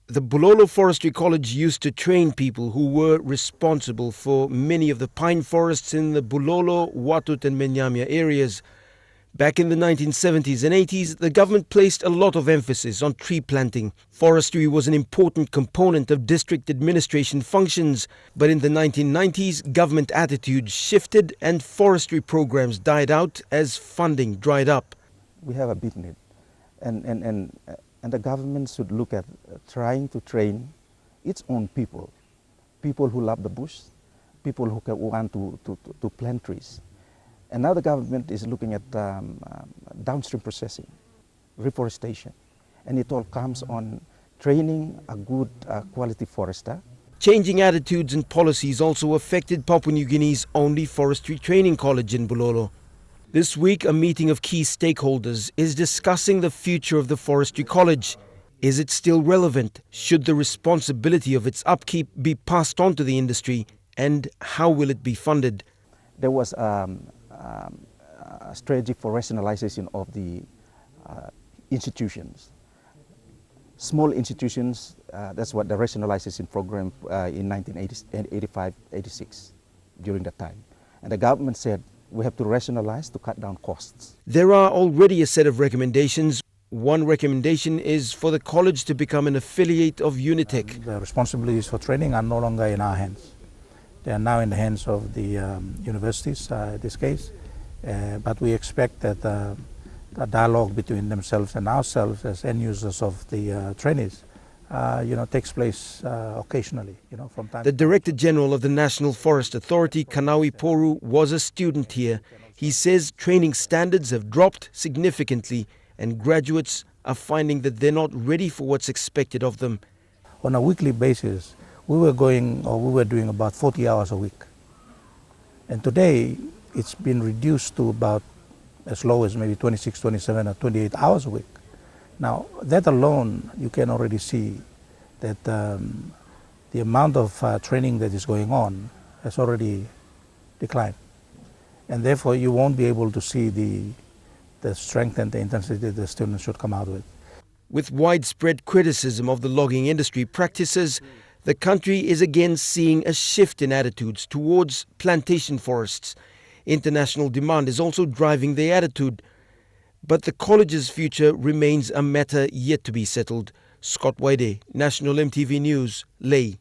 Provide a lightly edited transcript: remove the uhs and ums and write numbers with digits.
The Bulolo Forestry College used to train people who were responsible for many of the pine forests in the Bulolo, Watut and Menyamia areas. Back in the 1970s and 80s, the government placed a lot of emphasis on tree planting. Forestry was an important component of district administration functions, but in the 1990s, government attitudes shifted and forestry programs died out as funding dried up. We have a big need, and the government should look at trying to train its own people who love the bush, people who want to plant trees. And now the government is looking at downstream processing, reforestation, and it all comes on training a good quality forester. Changing attitudes and policies also affected Papua New Guinea's only forestry training college in Bulolo. This week, a meeting of key stakeholders is discussing the future of the forestry college. Is it still relevant? Should the responsibility of its upkeep be passed on to the industry? And how will it be funded? There was a strategy for rationalization of the institutions. Small institutions, that's what the rationalization program in 1985-86, during that time. And the government said, we have to rationalize to cut down costs. There are already a set of recommendations. One recommendation is for the college to become an affiliate of Unitec. The responsibilities for training are no longer in our hands. They are now in the hands of the universities, in this case. But we expect that the dialogue between themselves and ourselves as end users of the trainees takes place occasionally, from time to time. The Director General of the National Forest Authority, Kanawi Poru, was a student here. He says training standards have dropped significantly and graduates are finding that they're not ready for what's expected of them. On a weekly basis, we were doing about 40 hours a week. And today, it's been reduced to about as low as maybe 26, 27 or 28 hours a week. Now, that alone, you can already see that the amount of training that is going on has already declined. And therefore, you won't be able to see the strength and the intensity the students should come out with. With widespread criticism of the logging industry practices, the country is again seeing a shift in attitudes towards plantation forests. International demand is also driving the attitude. But the college's future remains a matter yet to be settled. Scott Waide, National MTV News, Lae.